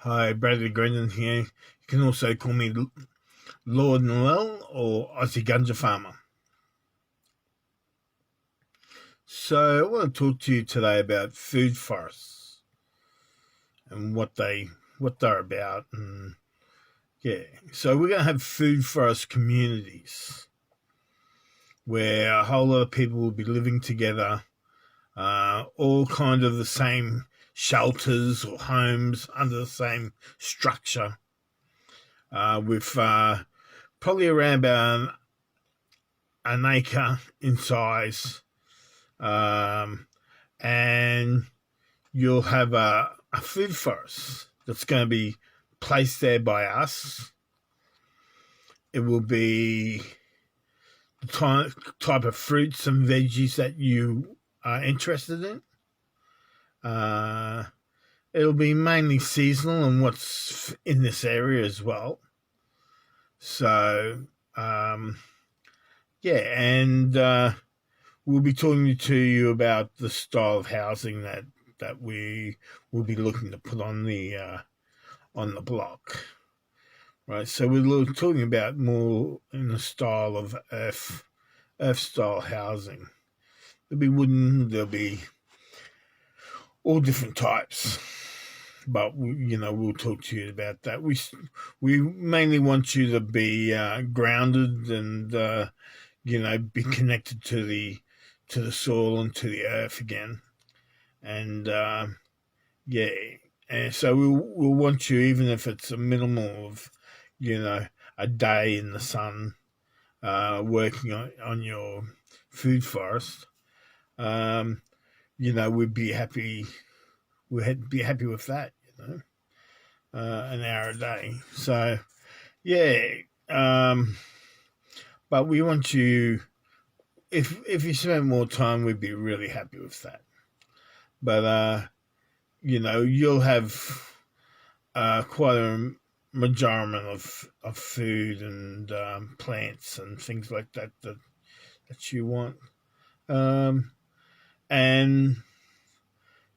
Hi, Bradley Grendon here. You can also call me Lord Noel or Aussie Gunja Farmer. So I want to talk to you today about food forests and what they're about, and so we're going to have food forest communities where a whole lot of people will be living together, all kind of the same shelters or homes under the same structure, with probably around about an acre in size, and you'll have a food forest that's going to be placed there by us. It will be the type of fruits and veggies that you are interested in. It'll be mainly seasonal and what's in this area as well. So, and we'll be talking to you about the style of housing that we will be looking to put on the block, right? So we're talking about more in the style of earth style housing. There'll be wooden, there'll be all different types, but we'll talk to you about that. We mainly want you to be grounded and be connected to the soil and to the earth again, and and so we'll want you, even if it's a minimal of a day in the sun, working on your food forest. We'd be happy. We'd be happy with that. An hour a day. So but we want you. If you spend more time, we'd be really happy with that. But you'll have quite a majority of food and plants and things like that you want, and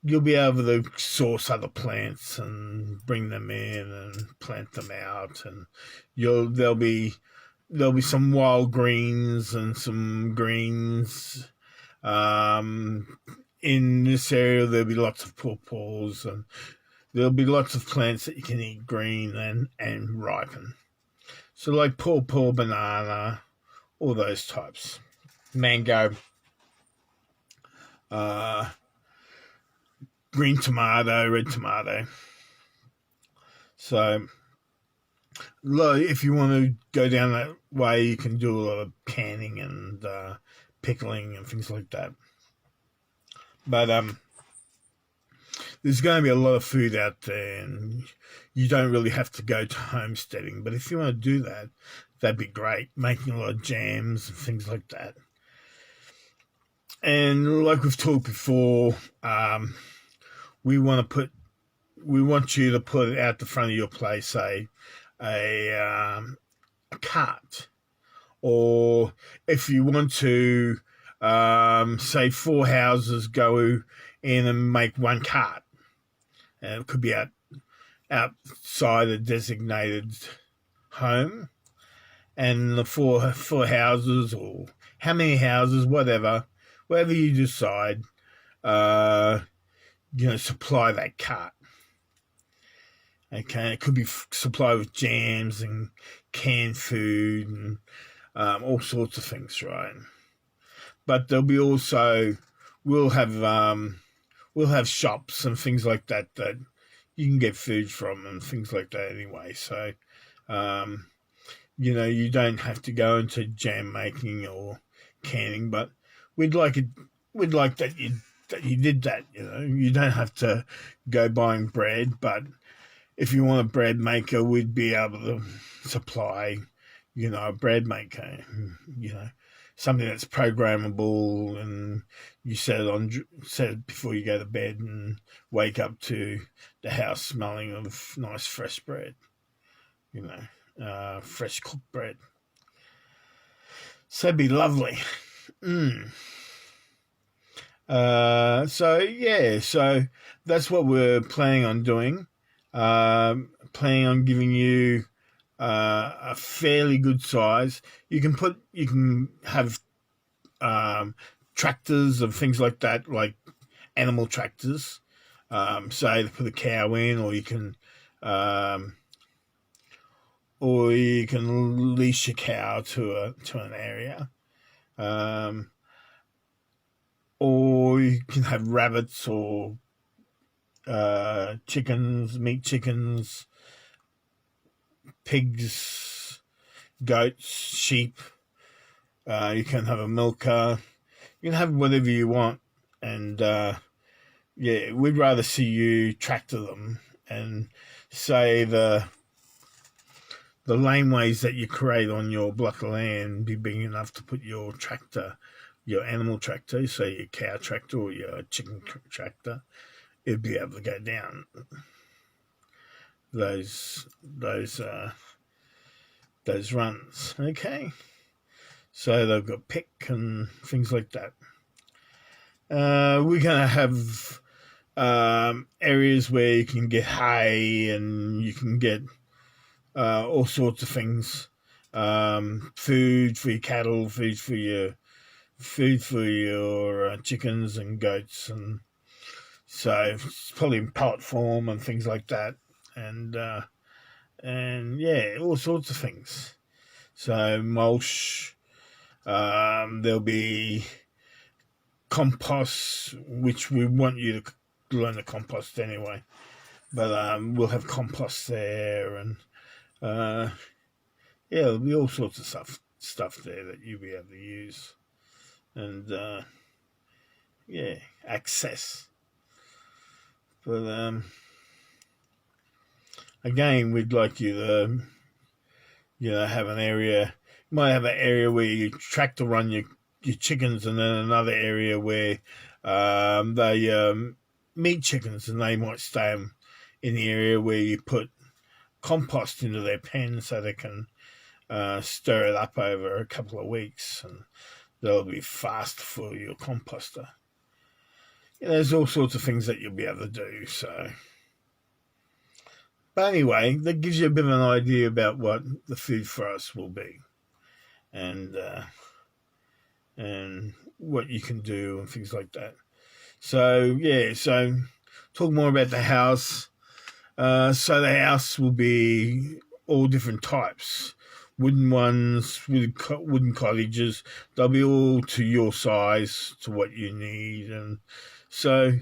you'll be able to source other plants and bring them in and plant them out, and there'll be some wild greens and some greens. In this area, there'll be lots of pawpaws, and there'll be lots of plants that you can eat green and ripen. So like pawpaw, banana, all those types. Mango, green tomato, red tomato. So if you want to go down that way, you can do a lot of canning and pickling and things like that. But there's going to be a lot of food out there, and you don't really have to go to homesteading. But if you want to do that, that'd be great, making a lot of jams and things like that. And like we've talked before, we want you to put out the front of your place a cart, or if you want to, say 4 houses go in and make one cart, and it could be outside a designated home, and the four houses, or how many houses, whatever you decide, supply that cart. Okay, it could be supplied with jams and canned food and all sorts of things, right? But there'll be also we'll have shops and things like that you can get food from and things like that anyway. So you don't have to go into jam making or canning, but we'd like that you did that. You don't have to go buying bread, but if you want a bread maker, we'd be able to supply, a bread maker, something that's programmable, and you set it before you go to bed and wake up to the house smelling of nice fresh bread, fresh cooked bread. So it'd be lovely. So that's what we're planning on doing. planning on giving you a fairly good size. You can have tractors and things like that, like animal tractors. Say to put a cow in, or you can leash your cow to an area. Or you can have rabbits or chickens, meat chickens, pigs, goats, sheep. You can have a milker. You can have whatever you want. And we'd rather see you tractor them and say the laneways that you create on your block of land be big enough to put your tractor, your animal tractor, say your cow tractor or your chicken tractor, it'd be able to go down those runs. Okay, so they've got pick and things like that. We're gonna have areas where you can get hay and you can get all sorts of things. Food for your cattle, food for your chickens and goats, and so it's probably in pellet form and things like that, and all sorts of things. So mulch, there'll be compost, which we want you to learn to compost anyway, but we'll have compost there, and there'll be all sorts of stuff there that you'll be able to use, and access. But again, we'd like you to have an area. You might have an area where you tractor run your chickens, and then another area where they meat chickens, and they might stay in the area where you put compost into their pen so they can stir it up over a couple of weeks, and they'll be fast for your composter. There's all sorts of things that you'll be able to do. So, but anyway, that gives you a bit of an idea about what the food for us will be, and what you can do and things like that. So talk more about the house. So the house will be all different types. Wooden ones, wooden cottages. They'll be all to your size, to what you need. And so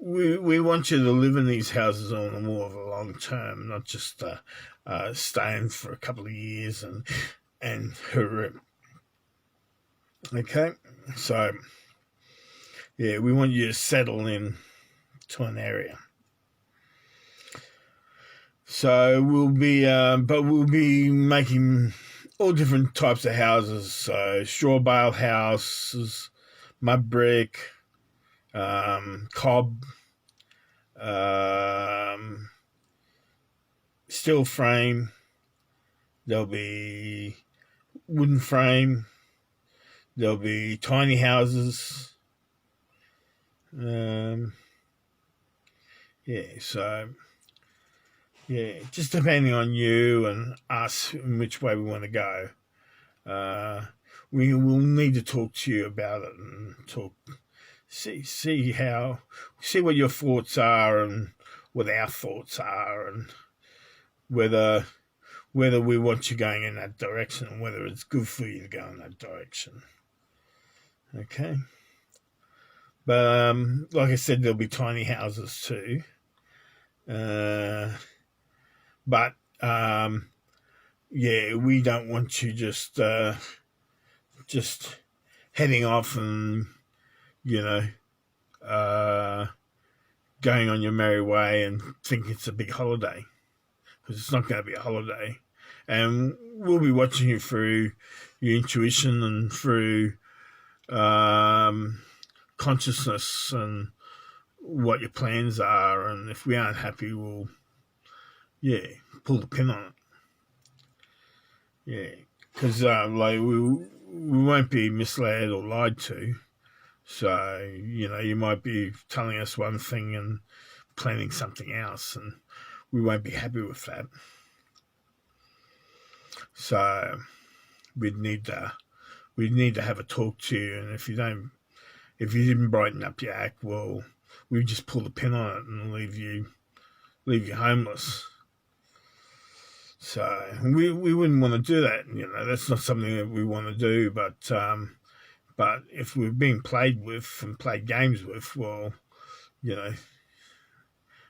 we want you to live in these houses on a more of a long term, not just staying for a couple of years and hurrah. Okay, so we want you to settle in to an area. So we'll be making all different types of houses. So straw bale houses, mud brick, cob, steel frame. There'll be wooden frame. There'll be tiny houses. Just depending on you and us in which way we want to go. We will need to talk to you about it and see what your thoughts are and what our thoughts are, and whether we want you going in that direction and whether it's good for you to go in that direction. Okay. But like I said, there'll be tiny houses too. But we don't want you just heading off and going on your merry way and think it's a big holiday, because it's not going to be a holiday. And we'll be watching you through your intuition and through consciousness and what your plans are. And if we aren't happy, we'll pull the pin on it. Because we won't be misled or lied to. So you might be telling us one thing and planning something else, and we won't be happy with that. So we'd need to have a talk to you, and if you didn't brighten up your act, well, we'd just pull the pin on it and leave you homeless. So we wouldn't want to do that. That's not something that we want to do. But if we're being played with and played games with, well,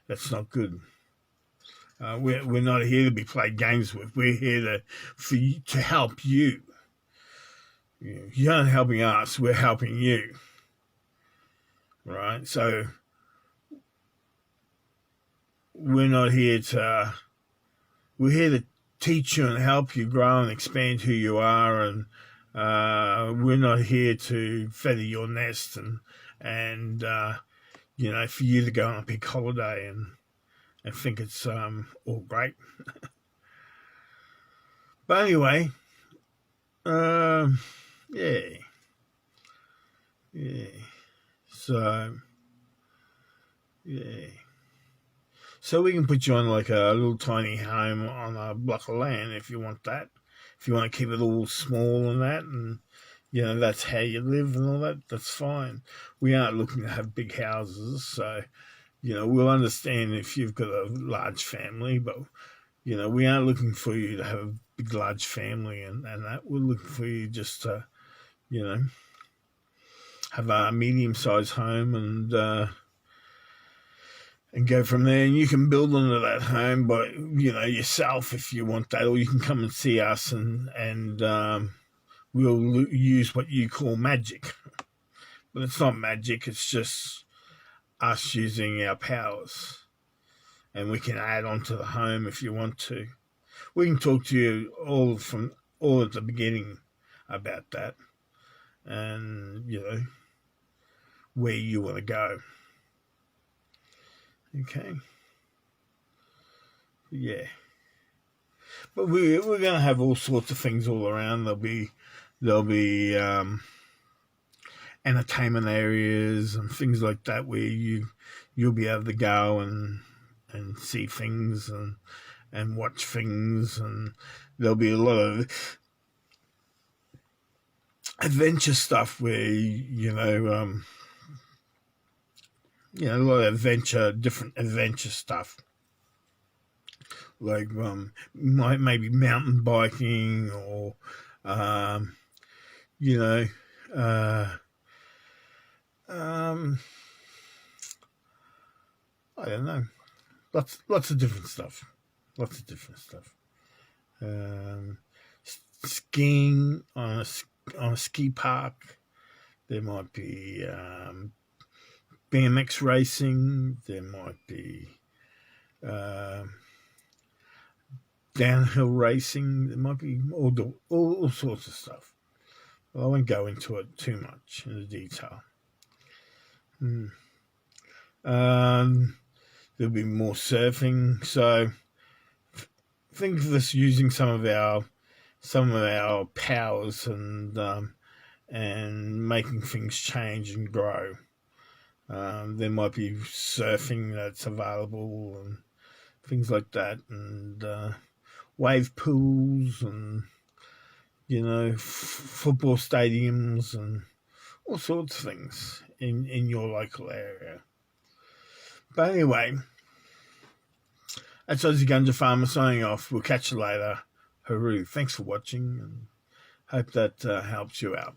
that's not good. We're not here to be played games with. We're here to help you. You're not helping us. We're helping you. Right? So we're not here to. We're here to teach you and help you grow and expand who you are, and we're not here to feather your nest and for you to go on a big holiday and think it's all great. But anyway, yeah. So, yeah. So we can put you on like a little tiny home on a block of land if you want that. If you want to keep it all small and that, and that's how you live and all that, that's fine. We aren't looking to have big houses, so we'll understand if you've got a large family, but we aren't looking for you to have a big large family and that. We're looking for you just to have a medium-sized home and go from there. And you can build onto that home by yourself if you want that, or you can come and see us and we'll use what you call magic. But it's not magic, it's just us using our powers. And we can add on to the home if you want to. We can talk to you all at the beginning about that. And, where you want to go. Okay. Yeah. But we're going to have all sorts of things all around. There'll be entertainment areas and things like that where you'll be able to go and see things and watch things, and there'll be a lot of adventure stuff where a lot of different adventure stuff, like maybe mountain biking or I don't know, lots of different stuff. Skiing on a ski park. There might be BMX racing. There might be downhill racing. There might be all sorts of stuff. Well, I won't go into it too much in the detail. There'll be more surfing. So think of us using some of our powers and making things change and grow. There might be surfing that's available and things like that, and wave pools and football stadiums and all sorts of things in your local area. But anyway, that's Aussie Ganja Farmer signing off. We'll catch you later. Hooroo. Thanks for watching, and hope that helps you out.